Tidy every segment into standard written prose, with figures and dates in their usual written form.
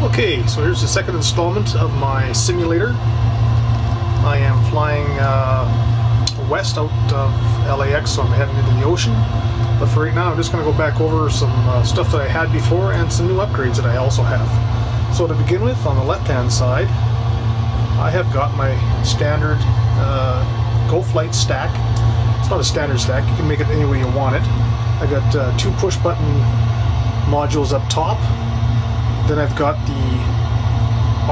Okay, so here's the second installment of my simulator. I am flying west out of LAX, so I'm heading into the ocean. But for right now, I'm just going to go back over some stuff that I had before and some new upgrades that I also have. So to begin with, on the left-hand side, I have got my standard Go-Flight stack. It's not a standard stack, you can make it any way you want it. I got two push-button modules up top. Then I've got the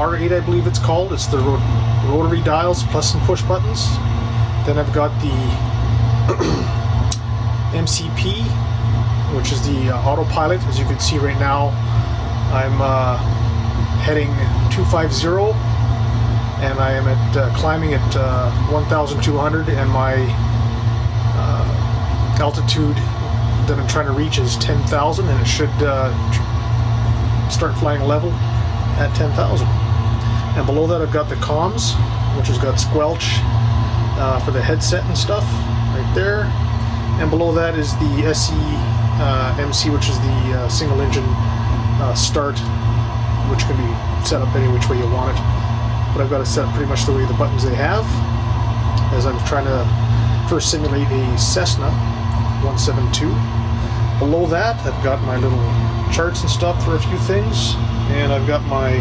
R8, I believe it's called. It's the rotary dials plus some push buttons. Then I've got the MCP, which is the autopilot. As you can see right now, I'm heading 250, and I am at climbing at 1,200, and my altitude that I'm trying to reach is 10,000, and it should start flying level at 10,000. And below that I've got the comms, which has got squelch for the headset and stuff right there. And below that is the SE MC, which is the single engine start, which can be set up any which way you want it. But I've got it set up pretty much the way the buttons they have, as I'm trying to first simulate a Cessna 172. Below that I've got my little charts and stuff for a few things, and I've got my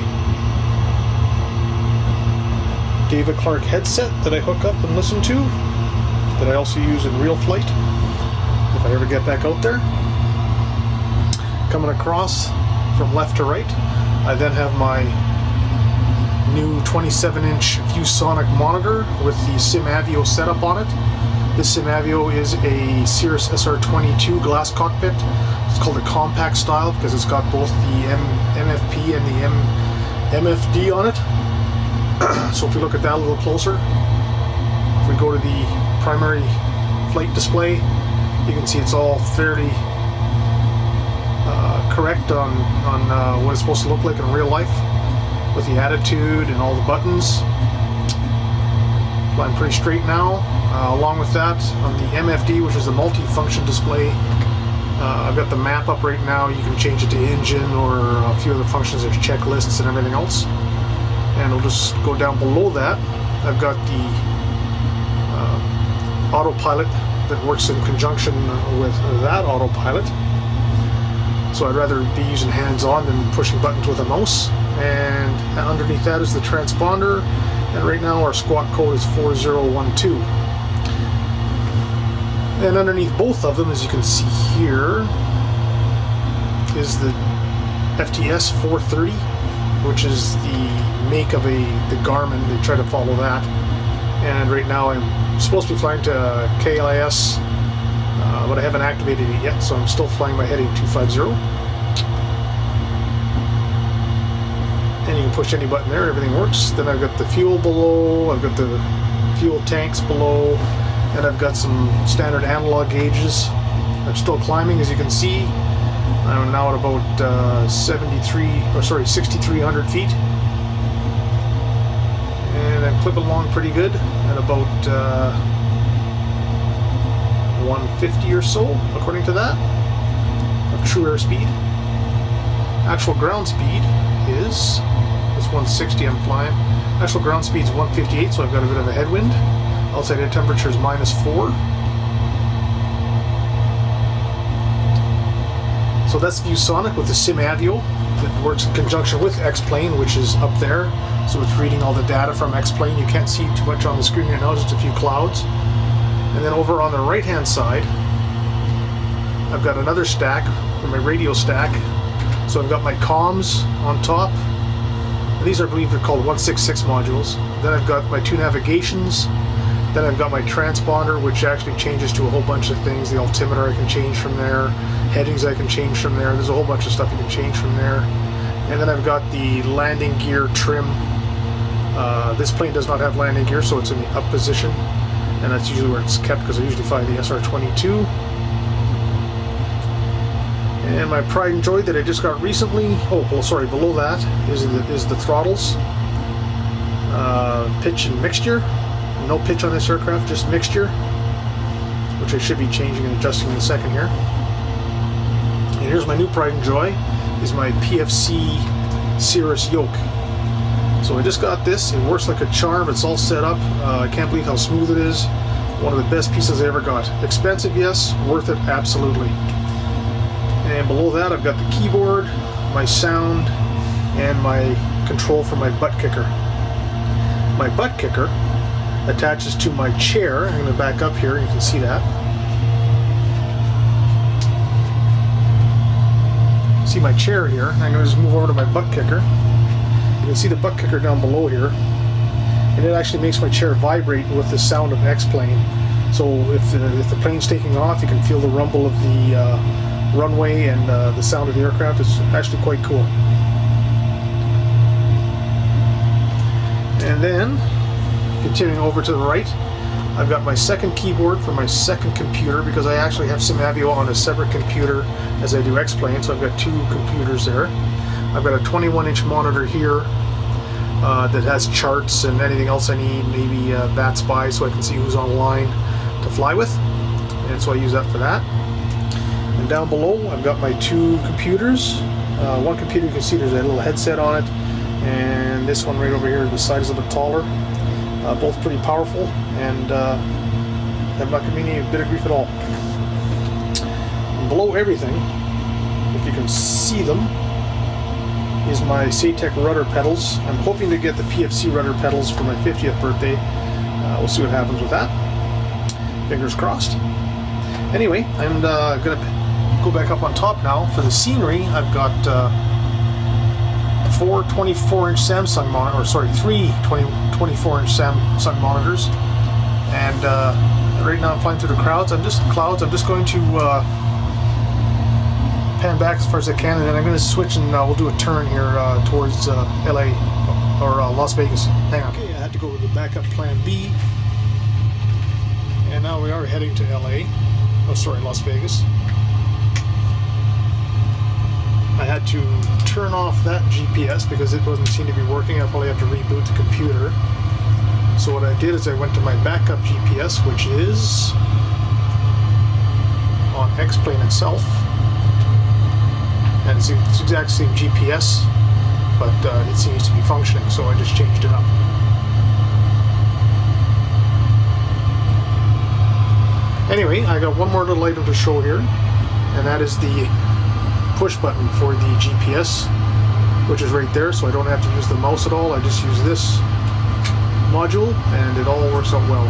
David Clark headset that I hook up and listen to, that I also use in real flight if I ever get back out there. Coming across from left to right, I then have my new 27-inch ViewSonic monitor with the SimAvio setup on it. This SimAvio is a Cirrus SR22 glass cockpit. It's called a compact style because it's got both the MFP and the MFD on it. So if we look at that a little closer, if we go to the primary flight display, you can see it's all fairly correct on what it's supposed to look like in real life, with the attitude and all the buttons. Flying pretty straight now. Along with that, on the MFD, which is the multi-function display, I've got the map up right now. You can change it to engine or a few other functions. There's checklists and everything else. And we'll just go down below that. I've got the autopilot that works in conjunction with that autopilot. So I'd rather be using hands-on than pushing buttons with a mouse. And underneath that is the transponder. And right now our squawk code is 4012. And underneath both of them, as you can see here, is the FTS 430, which is the make of the Garmin. They try to follow that. And right now I'm supposed to be flying to KLIS, but I haven't activated it yet, so I'm still flying by heading 250. And you can push any button there, everything works. Then I've got the fuel below, I've got the fuel tanks below, and I've got some standard analog gauges. I'm still climbing, as you can see. I'm now at about 6,300 feet. And I'm clipping along pretty good at about 150 or so, according to that, of true airspeed. Actual ground speed is 160 I'm flying. Actual ground speed is 158, so I've got a bit of a headwind. Outside air temperature is -4. So that's ViewSonic with the SimAvio that works in conjunction with X-Plane, which is up there. So it's reading all the data from X-Plane. You can't see too much on the screen right now, just a few clouds. And then over on the right-hand side, I've got another stack, for my radio stack. So I've got my comms on top. And these, I believe, they're called 166 modules. Then I've got my two navigations. Then I've got my transponder, which actually changes to a whole bunch of things. The altimeter I can change from there. Headings I can change from there. There's a whole bunch of stuff you can change from there. And then I've got the landing gear trim. This plane does not have landing gear, so it's in the up position. And that's usually where it's kept, because I usually fly the SR22. And my pride and joy that I just got recently, oh, well, sorry, below that is the throttles. Pitch and mixture. No pitch on this aircraft, just mixture, which I should be changing and adjusting in a second here. And here's my new pride and joy, is my PFC Cirrus yoke. So I just got this. It works like a charm. It's all set up. I can't believe how smooth it is. One of the best pieces I ever got. Expensive, yes. Worth it, absolutely. And below that, I've got the keyboard, my sound, and my control for my butt kicker. My butt kicker attaches to my chair. I'm going to back up here. You can see that. See my chair here. I'm going to just move over to my butt kicker. You can see the butt kicker down below here, and it actually makes my chair vibrate with the sound of X-plane. So if the plane's taking off, you can feel the rumble of the runway and the sound of the aircraft. It's actually quite cool. And then, continuing over to the right, I've got my second keyboard for my second computer, because I actually have SimAvio on a separate computer as I do X-plane, so I've got two computers there. I've got a 21-inch monitor here that has charts and anything else I need, maybe bat spy so I can see who's online to fly with, and so I use that for that. And down below I've got my two computers. One computer, you can see there's a little headset on it, and this one right over here, the size is a bit taller. Both pretty powerful, and I'm not giving me a bit of grief at all. And below everything, if you can see them, is my Satec rudder pedals. I'm hoping to get the PFC rudder pedals for my 50th birthday. We'll see what happens with that. Fingers crossed. Anyway, I'm going to go back up on top now. For the scenery, I've got four 24-inch Samsung monitors, or sorry, three 24-inch Samsung monitors. And right now I'm flying through the clouds. I'm just going to pan back as far as I can, and then I'm going to switch and we'll do a turn here towards LA or Las Vegas. Hang on. Okay, I had to go to the backup plan B, and now we are heading to LA. Oh, sorry, Las Vegas. I had to turn off that GPS because it doesn't seem to be working. I'll probably have to reboot the computer. So what I did is I went to my backup GPS, which is on X-plane itself. And it's the exact same GPS, but it seems to be functioning, so I just changed it up. Anyway, I got one more little item to show here, and that is the push button for the GPS, which is right there, so I don't have to use the mouse at all. I just use this module, and it all works out well.